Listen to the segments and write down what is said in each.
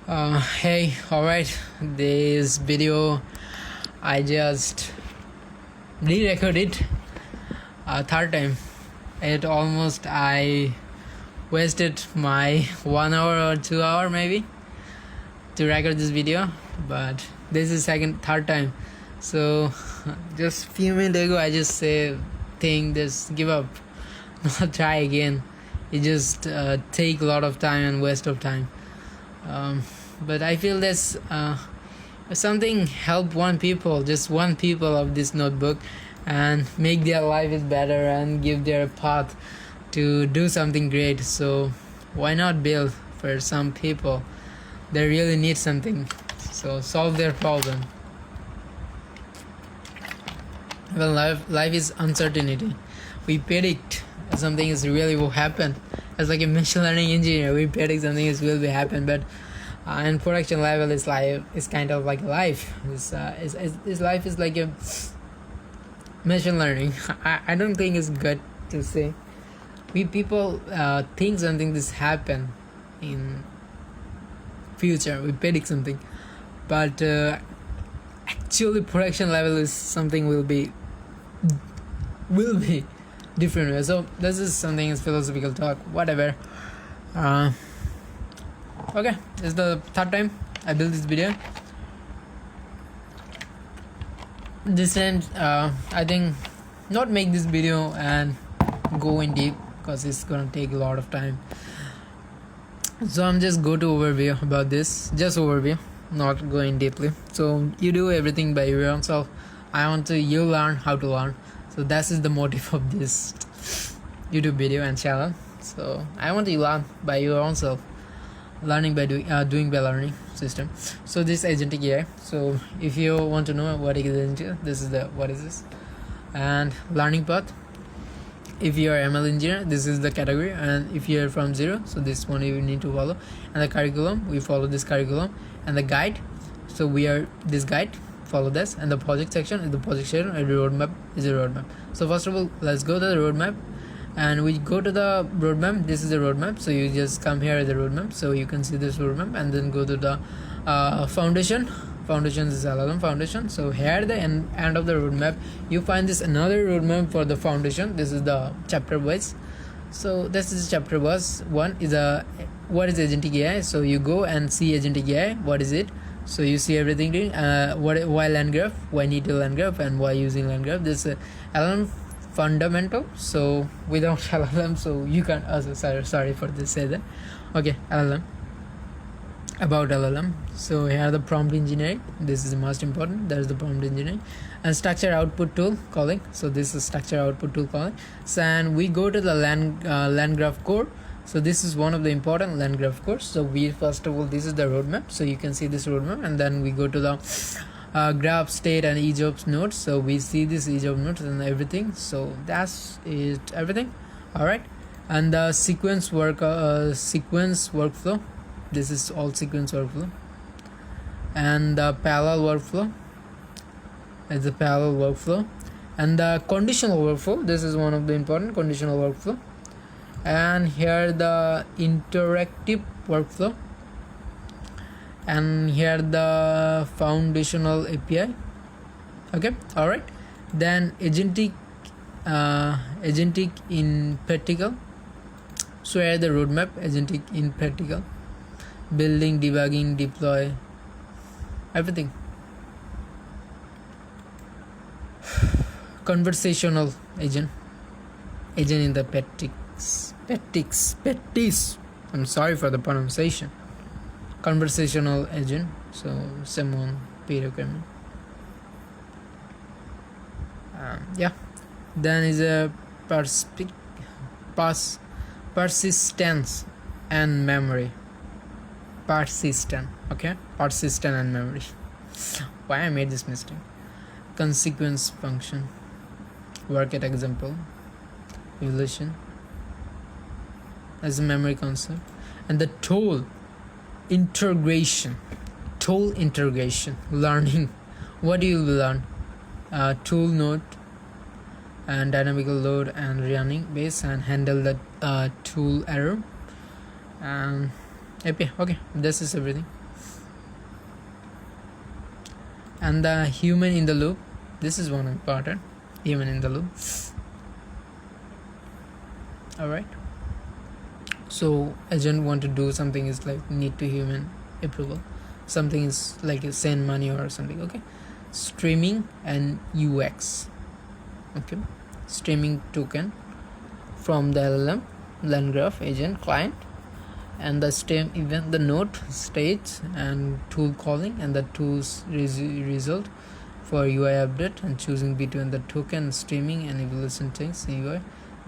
Hey, alright, this video I just re-recorded a third time. I wasted my 1 hour or 2 hour maybe to record this video, but this is third time. So just few minutes ago I just just give up, not try again. It just take a lot of time and waste of time. But I feel this something help just one people of this notebook, and make their life is better and give their path to do something great. So why not build for some people they really need something, so solve their problem. Well, life is uncertainty. We predict something is really will happen. As like a machine learning engineer, we predict something is will be happen, but in production level, is kind of like life. This life is like a machine learning. I don't think it's good to say. We people think something this happen in future. We predict something, but actually production level is something will be different. So this is something is philosophical talk. Whatever. Okay, this is the third time I built this video. This time I think not make this video and go in deep, because it's gonna take a lot of time. So I'm just go to overview about this, just overview, not going deeply. So you do everything by your own self. I want you learn how to learn. So that is the motive of this YouTube video and channel. So I want you learn by your own self. Learning by doing by learning system. So this Agentic AI. So if you want to know what is Agentic, this is what is this, and learning path. If you are ML engineer, this is the category, and if you are from zero, so this one you need to follow. And the curriculum, we follow this curriculum, and the guide. So we are this guide, follow this, and the project section is the project section, and the roadmap is a roadmap. So first of all, let's go to the roadmap. And we go to the roadmap. This is the roadmap, so you just come here at the roadmap, so you can see this roadmap, and then go to the foundation. Foundation is LLM foundation. So here at the end of the roadmap, you find this another roadmap for the foundation. This is the chapter wise. So this is chapter was one is what is Agentic AI. So you go and see Agentic AI, what is it. So you see everything. Why LangGraph, why need to LangGraph, and why using LangGraph. This LLM fundamental. So without LLM, so you can't sorry for this say that. Okay, LLM, about LLM. So here the prompt engineering, this is the most important. There's the prompt engineering, and structure output tool calling. So this is structure output tool calling. So, and we go to the LangGraph core. So this is one of the important LangGraph core. So we first of all, this is the roadmap, so you can see this roadmap, and then we go to the graph, state, and each of nodes. So we see this each of nodes and everything. So that's it, everything. All right, and the sequence workflow. This is all sequence workflow, and the parallel workflow is the parallel workflow, and the conditional workflow. This is one of the important conditional workflow, and here the interactive workflow, and here the foundational API. Okay, all right. Then agentic in practical. So here the roadmap, agentic in practical, building, debugging, deploy, everything. Conversational agent in the practice. I'm sorry for the pronunciation. Conversational agent. So someone pay requirement. Yeah. Then is a persistence and memory. Persistent and memory. Why I made this mistake? Consequence function. Work at example. Evaluation as a memory concept. And the tool integration. Learning. What do you learn? Tool node and dynamical load and running base, and handle the tool error. Okay, this is everything. And the human in the loop, this is one important, human in the loop. Alright, so agent want to do something is like need to human approval, something is like you send money or something. Okay, streaming and UX. Okay, streaming token from the LLM, LangGraph agent client, and the stream event, the node stage and tool calling, and the tools result for UI update, and choosing between the token streaming and evaluation things UI,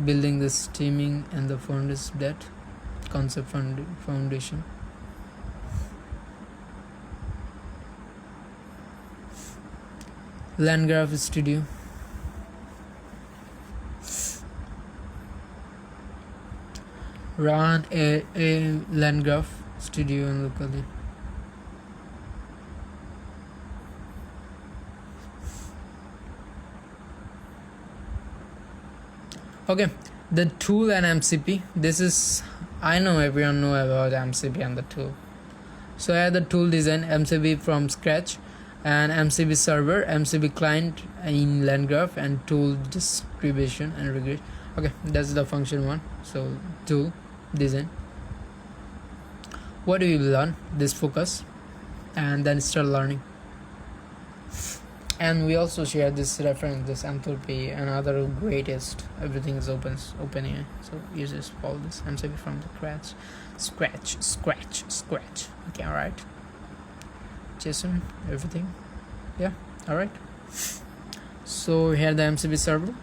building the streaming and the foundation that concept foundation. LangGraph Studio. Run a LangGraph Studio and locally. Okay, the tool and MCP. This is, I know everyone know about MCP and the tool. So I had the tool design, MCP from scratch, and MCP server, MCP client in LangGraph, and tool distribution and regression. Okay, that's the function one. So tool design. What do you learn? This focus, and then start learning. And we also share this reference, this enthalpy and other greatest. Everything is open AI. So users follow this MCP from the scratch. Okay, alright. JSON, everything. Yeah, alright. So here the MCP server.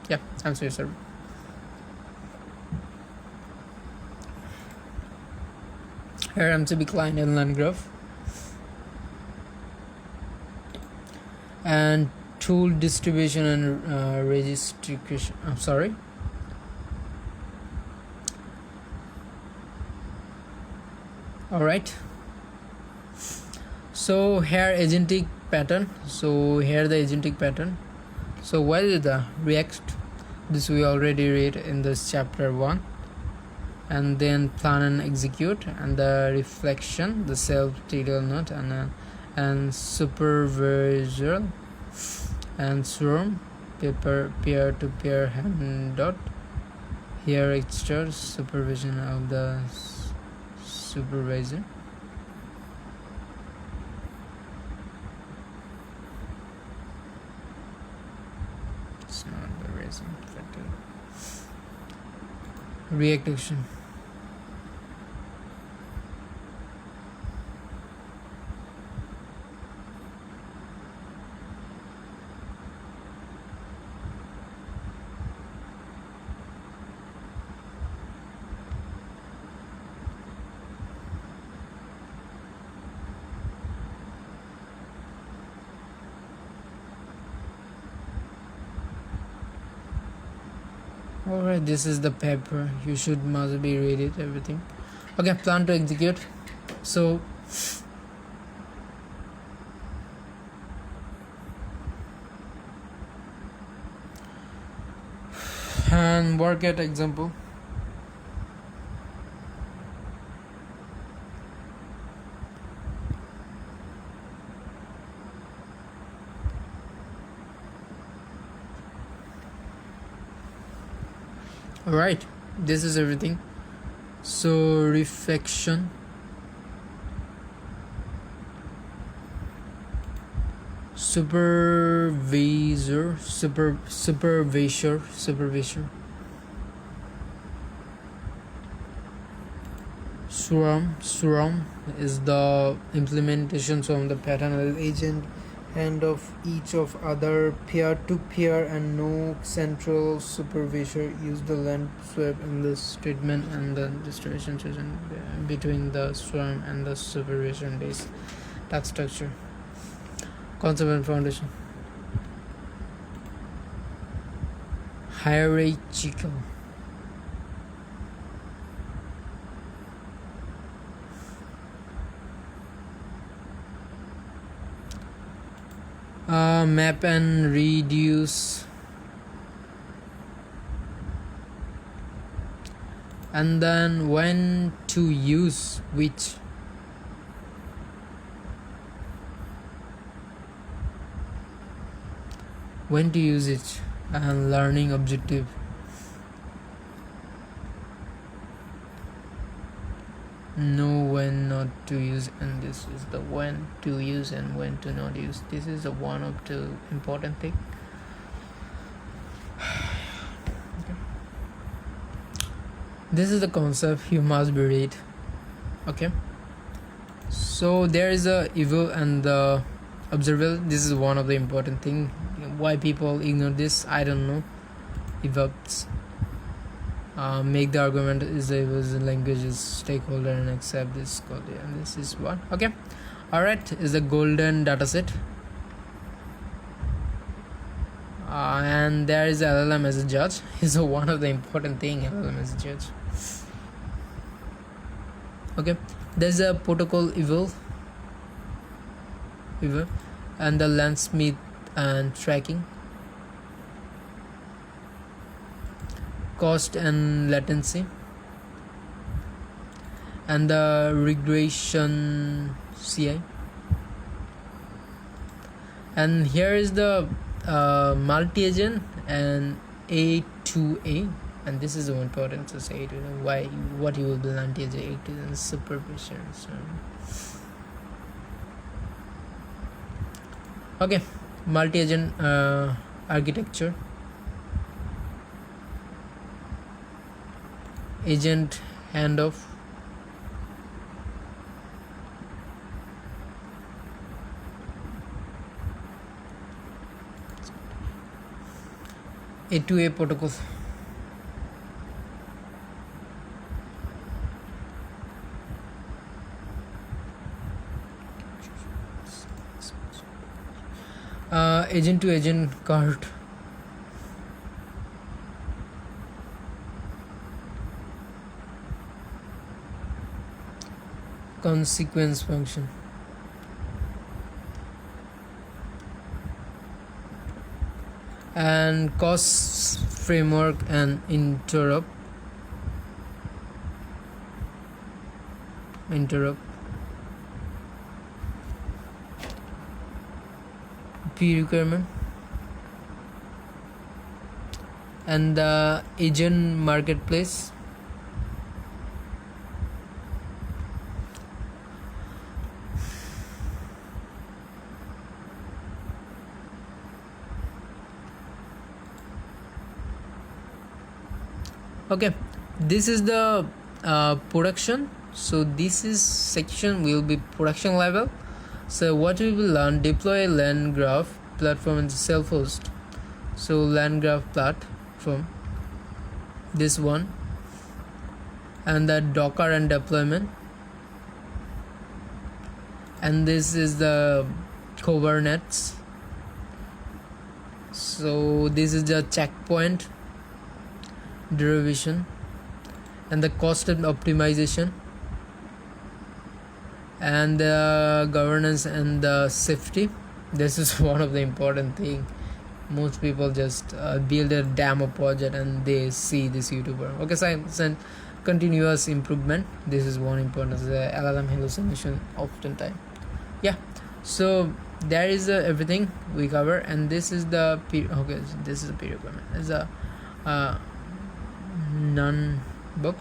Yeah, MCP server. Here MCP client in LangGraph. And tool distribution and registration. I'm sorry. Alright. So here agentic pattern. So here the agentic pattern. So what is the React? This we already read in this chapter 1. And then plan and execute, and the reflection, the self-detail node, and supervisor, and swarm, peer-to-peer handout. Here extra supervision of the supervisor. It's not the reason factor. React action. Alright, this is the paper. You must be read it, everything. Okay, plan to execute. So and work at example. Alright, this is everything. So reflection, supervisor, swarm is the implementation from the pattern agent and of each of other peer-to-peer, and no central supervisor. Use the length swap in the statement and the distribution between the swarm and the supervision base. Task structure, concept and foundation, hierarchical, map and reduce, and then when to use which. when to use it, and learning objective. Know when not to use, and this is the when to use and when to not use. This is the one of the important thing. Okay. This is the concept you must be read. Okay, so there is a evil and the observable. This is one of the important thing. Why people ignore this, I don't know. Evokes make the argument is the language is stakeholder and accept this code, and this is one. Okay, all right, is a golden data set, and there is LLM as a judge. Is one of the important thing, LLM as a judge. Okay, there's a protocol evil, and the LangSmith and tracking, cost and latency, and the regression CI. And here is the multi-agent and A2A, and this is the important to say, why what you will be multi-agent A2 and supervision. So okay, multi-agent architecture, agent handoff, A2A protocol, agent to agent card, consequence function, and cost framework and interrupt, P requirement, and the agent marketplace, okay. This is the production. So this is section will be production level. So what we will learn, deploy LangGraph platform and self-host. So LangGraph platform, this one, and the Docker and deployment, and this is the Kubernetes. So this is the checkpoint, derivation, and the cost and optimization, and the governance and the safety. This is one of the important thing. Most people just build a demo project and they see this YouTuber. Okay, so continuous improvement. This is one important. The LLM hallucination oftentimes. Yeah. So there is everything we cover, and this is the okay. So this is the P requirement. It's a non-book.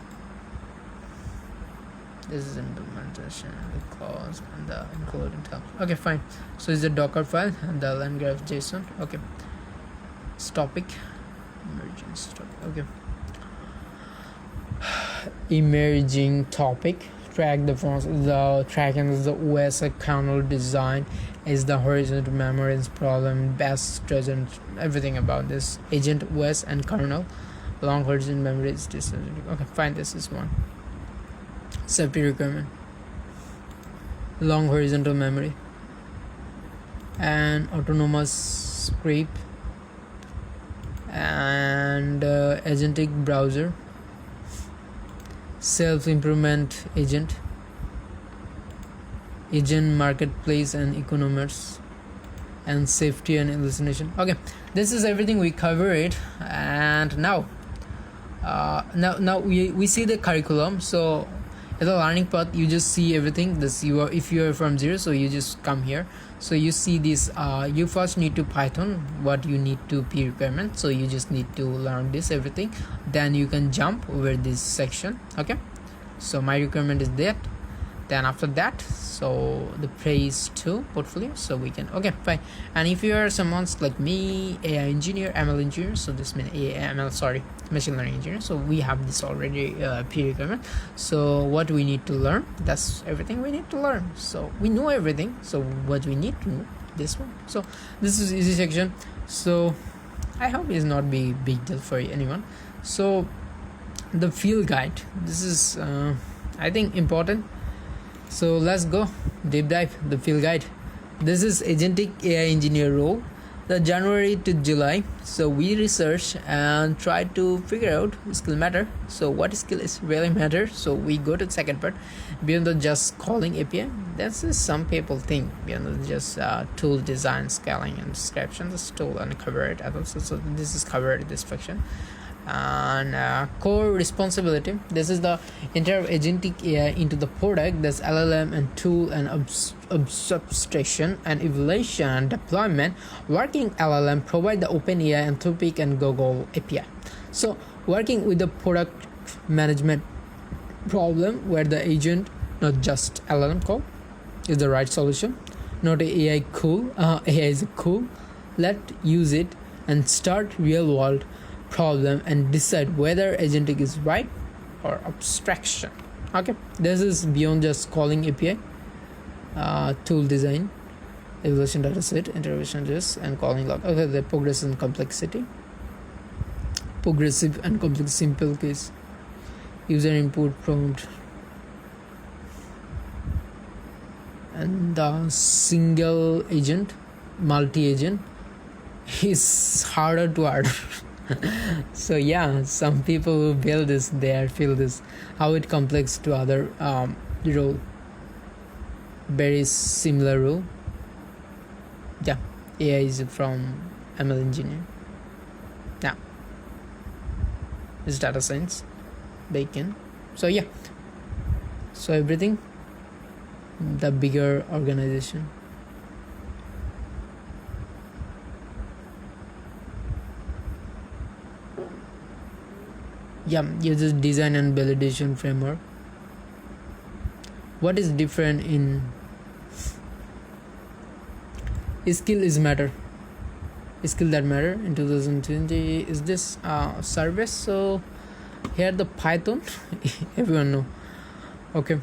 This is implementation, the clause, and the including tab. Okay, fine. So it's the Docker file and the LangGraph JSON. Okay. Topic. Emerging topic. Okay. Emerging topic. Track the fonts. The tracking is the OS kernel design. Is the horizontal memory problem, best present, everything about this agent OS and kernel. Long horizontal memory is this. Okay, fine. This is one. Safety requirement, long horizontal memory, and autonomous script, and agentic browser, self-improvement agent, agent marketplace and e-commerce, and safety and hallucination. Okay, this is everything we cover it, and now we see the curriculum. So At the learning path, you just see everything. This if you are from zero, so you just come here. So you see this. You first need to Python. What you need to P requirement. So you just need to learn this everything. Then you can jump over this section. Okay. So my requirement is that. Then after that, so the praise to portfolio, so we can, okay, fine. And if you are someone's like me, AI engineer, ML engineer, so this means machine learning engineer, so we have this already P requirement. So what we need to learn, that's everything we need to learn. So we know everything, so what we need to know, this one. So this is easy section, so I hope it's not be big deal for anyone. So the field guide, this is I think important. So let's go deep dive the field guide. This is Agentic AI engineer role, the January to July. So we research and try to figure out skill matter. So what skill is really matter? So we go to the second part, beyond the just calling API. That's some people think beyond the just tool design, scaling, and description. This tool and cover it. So this is covered in this section. And core responsibility, this is the enter of agentic AI into the product. That's LLM and tool and substation and evaluation and deployment. Working LLM provide the OpenAI, Anthropic, and Google API. So working with the product management problem where the agent, not just LLM call, is the right solution. Not AI cool. AI is cool. Let use it and start real world problem and decide whether agentic is right or abstraction. Okay, this is beyond just calling API, tool design, evaluation dataset, intervention just, and calling log. Okay, the progressive and complexity, simple case, user input prompt, and the single agent, multi-agent is harder to order. So yeah, some people who build this, they feel this how it complex to other role, very similar role. Yeah, AI is from ML engineer. Yeah, it's data science, bacon. So yeah, so everything, the bigger organization. Yeah, uses design and validation framework. What is different in skill is matter, skill that matter in 2020 is this service. So here the Python everyone know. Okay,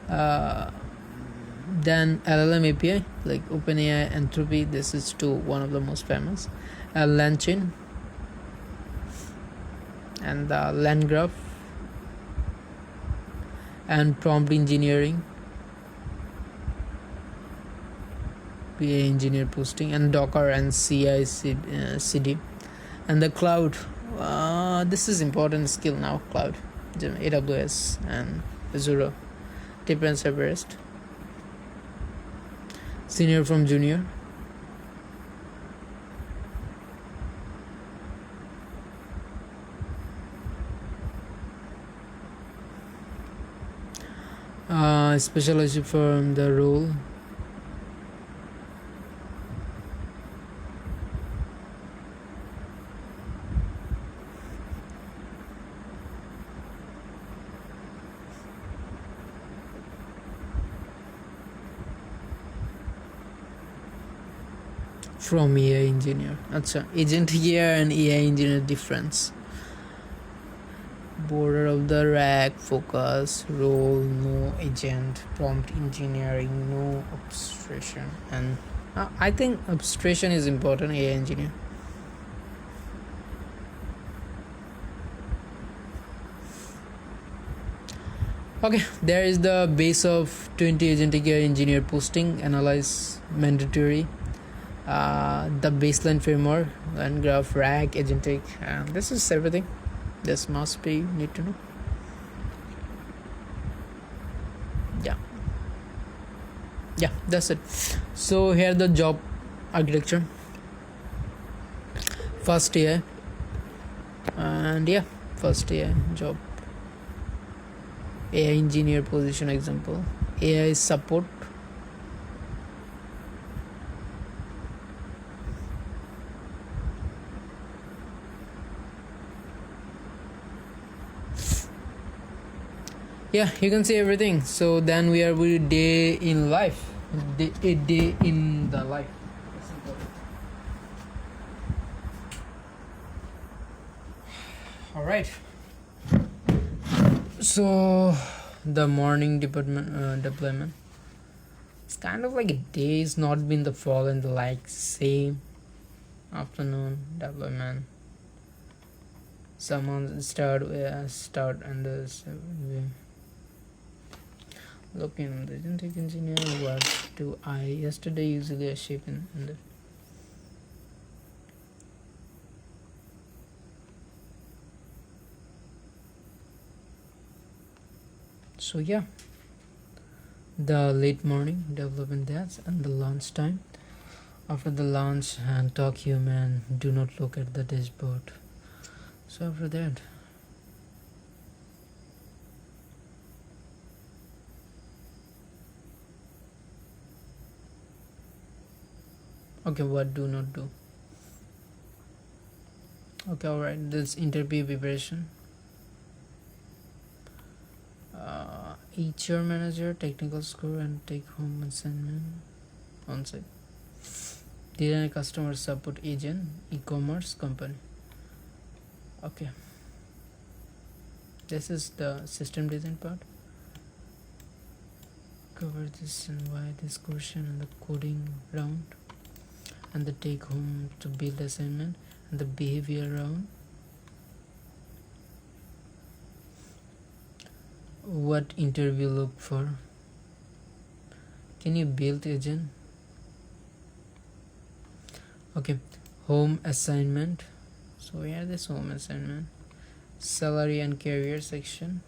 then LLM API like OpenAI, Entropy, this is two one of the most famous, LangChain, and the LangGraph, and prompt engineering, PA engineer posting, and Docker and CI/CD, and the cloud. This is important skill now. Cloud, AWS and Azure, depends Everest. Senior from junior. Specialization from the role. From AI engineer. Acha, agentic AI and AI engineer difference. Border of the rack, focus, role, no agent, prompt engineering, no abstraction. And I think abstraction is important, AI engineer. Okay, there is the base of 20 agentic AI engineer posting, analyze, mandatory. The baseline framework, LangGraph, RAG, agentic, and this is everything. This must be need to know. Yeah, that's it. So here the job architecture, first AI, and yeah, first AI job. AI engineer position example, AI support, yeah, you can see everything. So then we are with day in life, a day in the life. All right, so the morning deployment, it's kind of like a day is not been the fall and the like same. Afternoon deployment, someone start and this looking the agentic engineer. What do I yesterday usually a shape in the so yeah, the late morning development, that's and the lunch time. After the lunch and talk human, do not look at the dashboard. So after that, okay, what do not do? Okay, all right, this interview preparation, HR manager, technical score and take home assignment on site. Design customer support agent, e-commerce company. Okay, this is the system design part. Cover this and why this question and the coding round and the take home to build assignment and the behavior round. What interview look for? Can you build agent? Okay, home assignment. So here this home assignment, salary and career section.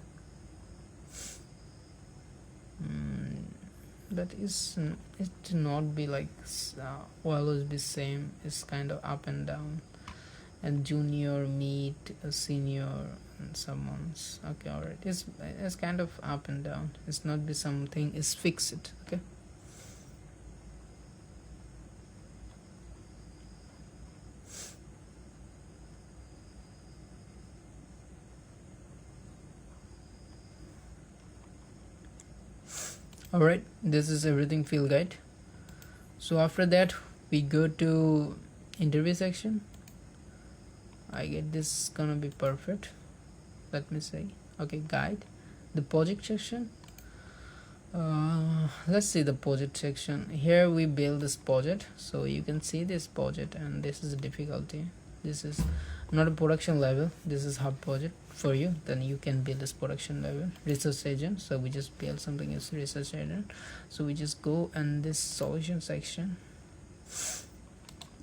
That is it not be like always be same. It's kind of up and down. And junior meet a senior and someone's okay, alright. It's kind of up and down. It's not be something is fixed. Okay. Alright, this is everything field guide. So after that we go to interview section. I get this gonna be perfect. Let me say okay, guide, the project section. Let's see the project section. Here we build this project, so you can see this project and this is the difficulty. This is not a production level, this is hub project for you. Then you can build this production level. Research agent, so we just build something as research agent. So we just go and this solution section.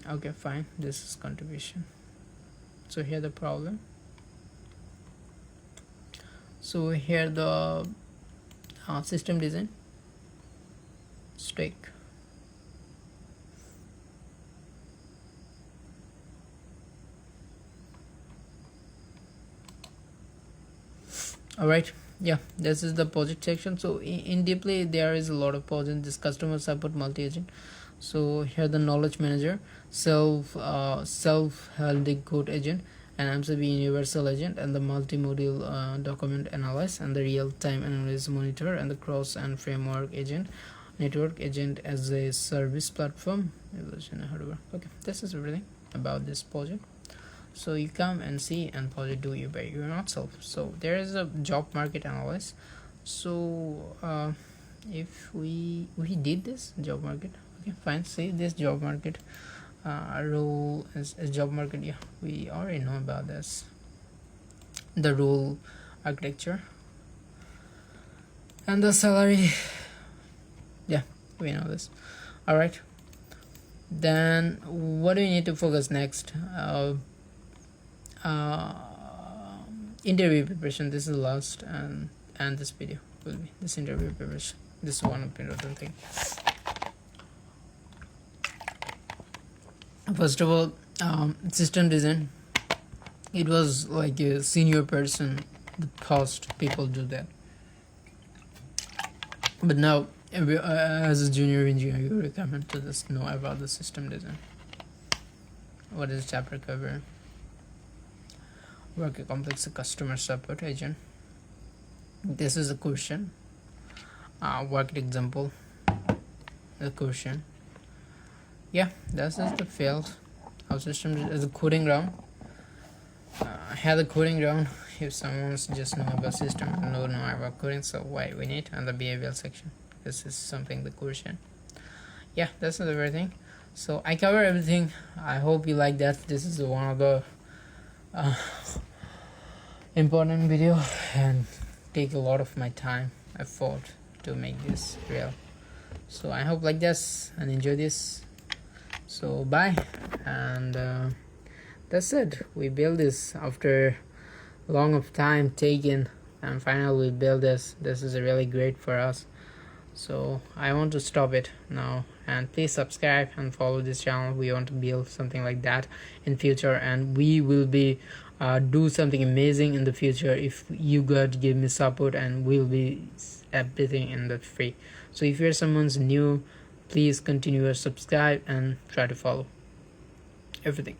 Okay, fine, this is contribution. So here the problem. So here the system design stack. Alright, yeah, this is the project section. So in deeply there is a lot of projects. This customer support multi-agent. So here the knowledge manager, self-healthy code agent, and MCP universal agent, and the multimodal document analyze, and the real-time analysis monitor, and the cross and framework agent, network agent as a service platform. Okay, this is everything about this project. So you come and see and project do you by yourself. So there is a job market analysis. So if we did this job market, okay, fine. See this job market role is job market. Yeah, we already know about this. The role architecture and the salary. Yeah, we know this. All right. Then what do we need to focus next? Interview preparation. This is the last, and this video will be this interview preparation. This is one important thing. First of all, system design. It was like a senior person. The past people do that. But now, as a junior engineer, you recommend to just know about the system design. What is chapter cover? Work a complex customer support agent. This is a question. Work example. The question. Yeah, that's just the field. Our system is a coding ground. I had a coding ground. If someone's just know about system and don't know about coding, so why we need on the behavioral section. This is something the question. Yeah, that's not everything. So I cover everything. I hope you like that. This is one of the important video and take a lot of my time, effort to make this real. So I hope like this and enjoy this. So bye, and that's it. We built this after long of time taken, and finally we built this. This is really great for us. So I want to stop it now, and please subscribe and follow this channel. We want to build something like that in future, and we will be do something amazing in the future if you guys give me support, and we'll be everything in the free. So if you're someone's new, please continue to subscribe and try to follow everything.